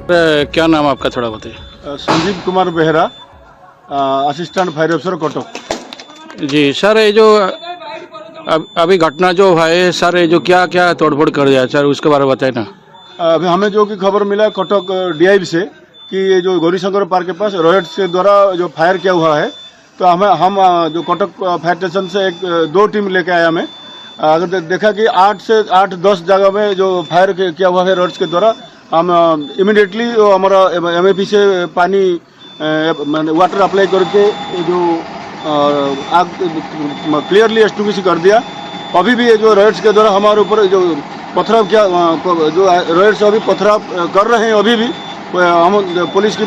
क्या नाम आपका, थोड़ा बताइए। Sanjeev Kumar Behera, assistant fire officer Cuttack. जी सर, ये जो अभी घटना जो है सर, ये जो क्या क्या तोड़फोड़ कर दिया सर, उसके बारे में बताए ना। अभी हमें जो कि खबर मिला कटक डीआईबी से कि ये जो गौरीशंकर पार्क के पास रॉयट्स के द्वारा जो फायर किया हुआ है, तो हम जो कटक फायर स्टेशन से दो टीम लेके आए। हमें अगर देखा कि 8 से 10 जगह में जो फायर किया हुआ है रॉयट्स के द्वारा, हम इमीडिएटली हमारा एमएपी से पानी वाटर अप्लाई करके जो आग क्लियरली एक्सटिंग्विश कर दिया। अभी भी ये जो रॉयट्स के द्वारा हमारे ऊपर जो पथराव किया, जो रॉयट्स अभी पथराव कर रहे हैं, अभी भी हम पुलिस की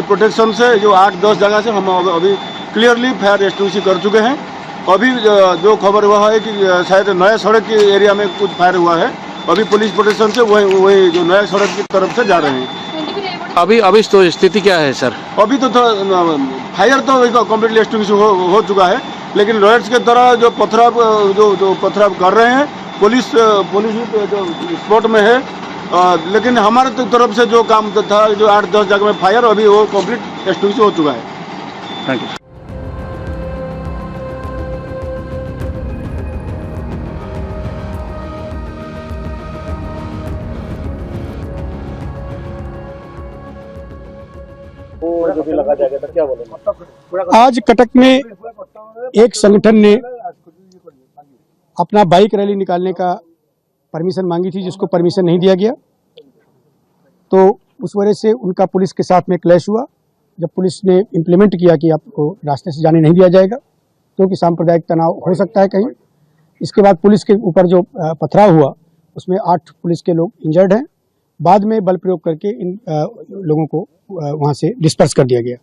प्रोटेक्शन से जो 8-10 जगह से हम अभी क्लियरली फायर एक्सटिंग्विश कर चुके हैं। अभी जो खबर हुआ है कि शायद नया सड़क के एरिया में कुछ फायर हुआ है, अभी पुलिस प्रोटेक्शन से वही जो नया सड़क की तरफ से जा रहे हैं। अभी तो स्थिति क्या है सर? अभी तो फायर तो कम्प्लीटली एक्सटिंग्विश हो चुका है, लेकिन रॉयट्स के द्वारा जो पथराव कर रहे हैं, पुलिस जो स्पॉट में है। लेकिन हमारे तरफ से जो काम था, जो 8-10 जगह में फायर, अभी वो कम्प्लीट एक्सटिंग्विश हो चुका है। Thank you. जो भी लगा जाएगा तो क्या बोलेंगे? आज कटक में एक संगठन ने अपना बाइक रैली निकालने का परमिशन मांगी थी, जिसको परमिशन नहीं दिया गया। तो उस वजह से उनका पुलिस के साथ में क्लैश हुआ। जब पुलिस ने इम्प्लीमेंट किया कि आपको रास्ते से जाने नहीं दिया जाएगा, क्योंकि सांप्रदायिक तनाव हो सकता है कहीं। इसके बाद पुलिस के ऊपर जो पथराव हुआ, उसमें 8 पुलिस के लोग इंजर्ड हैं। बाद में बल प्रयोग करके इन लोगों को वहाँ से डिस्पर्स कर दिया गया।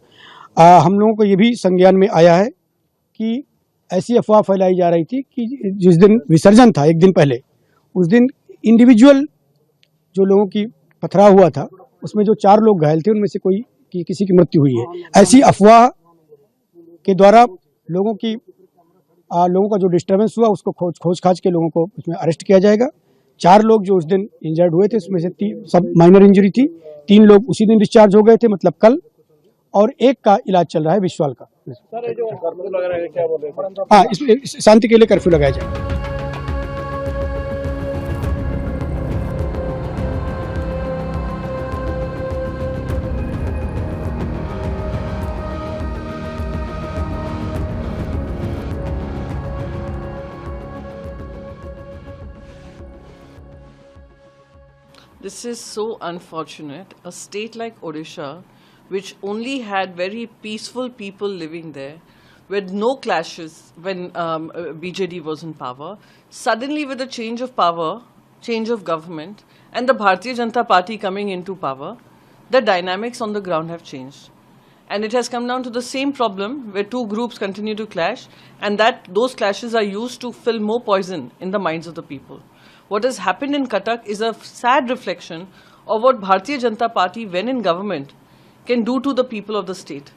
हम लोगों को ये भी संज्ञान में आया है कि ऐसी अफवाह फैलाई जा रही थी कि जिस दिन विसर्जन था, एक दिन पहले, उस दिन इंडिविजुअल जो लोगों की पथराव हुआ था, उसमें जो 4 लोग घायल थे, उनमें से किसी की मृत्यु हुई है। ऐसी अफवाह के द्वारा लोगों का जो डिस्टर्बेंस हुआ, उसको खोज खाज के लोगों को उसमें अरेस्ट किया जाएगा। 4 लोग जो उस दिन इंजर्ड हुए थे, उसमें से 3 सब माइनर इंजरी थी। 3 लोग उसी दिन डिस्चार्ज हो गए थे, मतलब कल, और 1 का इलाज चल रहा है विश्वाल का। सर, ये जो कर्फ्यू लगा रहा है, क्या बोलेंगे? हाँ, इसमें शांति के लिए कर्फ्यू लगाया जाए। This is so unfortunate. A state like Odisha, which only had very peaceful people living there, with no clashes when BJD was in power, suddenly with a change of power, change of government, and the Bharatiya Janata Party coming into power, the dynamics on the ground have changed. And it has come down to the same problem where 2 groups continue to clash, and those clashes are used to fill more poison in the minds of the people. What has happened in Cuttack is a sad reflection of what Bharatiya Janata Party, when in government, can do to the people of the state.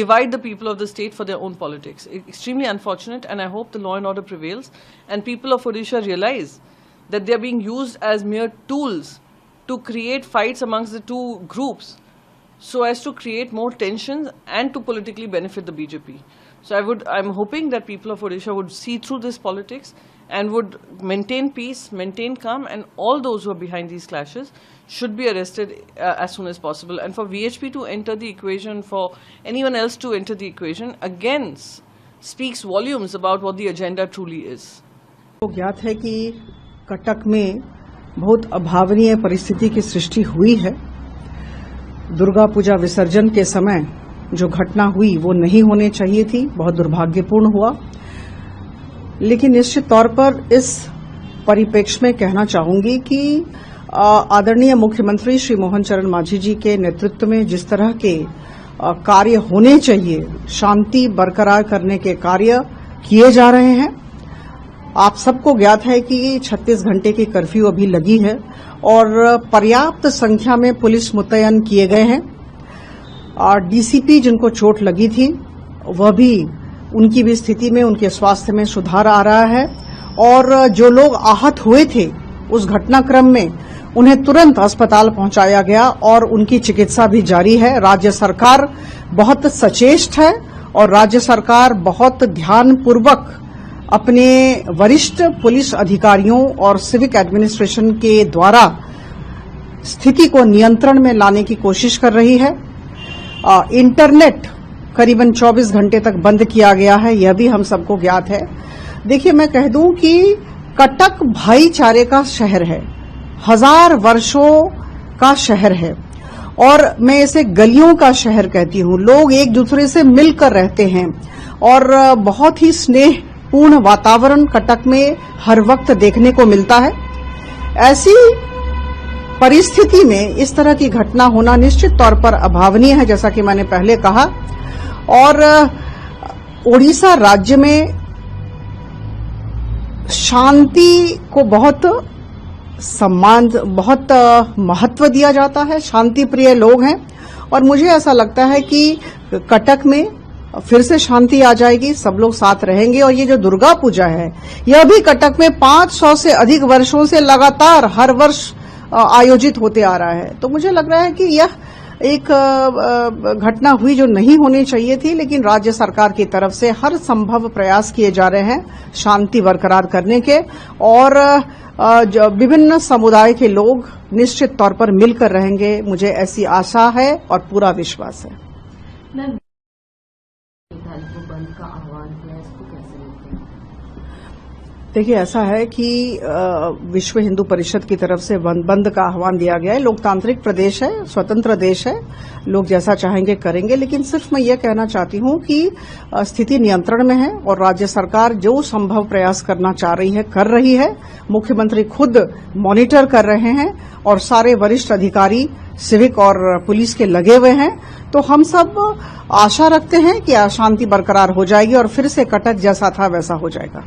Divide the people of the state for their own politics. Extremely unfortunate, and I hope the law and order prevails and people of Odisha realize that they are being used as mere tools to create fights amongst the 2 groups so as to create more tension and to politically benefit the BJP. So I'm hoping that people of Odisha would see through this politics and would maintain peace, maintain calm, and all those who are behind these clashes should be arrested as soon as possible. And for VHP to enter the equation, for anyone else to enter the equation, again speaks volumes about what the agenda truly is. तो ज्ञात है कि कटक में बहुत अभावनीय परिस्थिति की सृष्टि हुई है। दुर्गा पूजा विसर्जन के समय जो घटना हुई वो नहीं होनी चाहिए थी, बहुत दुर्भाग्यपूर्ण हुआ। लेकिन निश्चित तौर पर इस परिप्रेक्ष्य में कहना चाहूंगी कि आदरणीय मुख्यमंत्री श्री मोहन चरण मांझी जी के नेतृत्व में जिस तरह के कार्य होने चाहिए, शांति बरकरार करने के कार्य किए जा रहे हैं। आप सबको ज्ञात है कि 36 घंटे की कर्फ्यू अभी लगी है और पर्याप्त संख्या में पुलिस मुतयन किए गए हैं। और डीसीपी जिनको चोट लगी थी, वह भी, उनकी भी स्थिति में, उनके स्वास्थ्य में सुधार आ रहा है। और जो लोग आहत हुए थे उस घटनाक्रम में, उन्हें तुरंत अस्पताल पहुंचाया गया और उनकी चिकित्सा भी जारी है। राज्य सरकार बहुत सचेष्ट है और राज्य सरकार बहुत ध्यानपूर्वक अपने वरिष्ठ पुलिस अधिकारियों और सिविक एडमिनिस्ट्रेशन के द्वारा स्थिति को नियंत्रण में लाने की कोशिश कर रही है। इंटरनेट करीबन 24 घंटे तक बंद किया गया है, यह भी हम सबको ज्ञात है। देखिए, मैं कह दूं कि कटक भाईचारे का शहर है, 1000 वर्षों का शहर है और मैं इसे गलियों का शहर कहती हूं। लोग एक दूसरे से मिलकर रहते हैं और बहुत ही स्नेहपूर्ण वातावरण कटक में हर वक्त देखने को मिलता है। ऐसी परिस्थिति में इस तरह की घटना होना निश्चित तौर पर अभावनीय है, जैसा कि मैंने पहले कहा। और ओडिशा राज्य में शांति को बहुत सम्मान, बहुत महत्व दिया जाता है। शांति प्रिय लोग हैं और मुझे ऐसा लगता है कि कटक में फिर से शांति आ जाएगी, सब लोग साथ रहेंगे। और ये जो दुर्गा पूजा है, यह भी कटक में 500 से अधिक वर्षों से लगातार हर वर्ष आयोजित होते आ रहा है। तो मुझे लग रहा है कि यह एक घटना हुई जो नहीं होनी चाहिए थी, लेकिन राज्य सरकार की तरफ से हर संभव प्रयास किए जा रहे हैं शांति बरकरार करने के। और विभिन्न समुदाय के लोग निश्चित तौर पर मिलकर रहेंगे, मुझे ऐसी आशा है और पूरा विश्वास है। बंद का आह्वान किया, इसको कैसे लेते हैं? देखिए, ऐसा है कि विश्व हिंदू परिषद की तरफ से बंद का आह्वान दिया गया है। लोकतांत्रिक प्रदेश है, स्वतंत्र देश है, लोग जैसा चाहेंगे करेंगे। लेकिन सिर्फ मैं ये कहना चाहती हूं कि स्थिति नियंत्रण में है और राज्य सरकार जो संभव प्रयास करना चाह रही है कर रही है। मुख्यमंत्री खुद मॉनिटर कर रहे हैं और सारे वरिष्ठ अधिकारी सिविक और पुलिस के लगे हुए हैं। तो हम सब आशा रखते हैं कि शांति बरकरार हो जाएगी और फिर से कटक जैसा था वैसा हो जाएगा।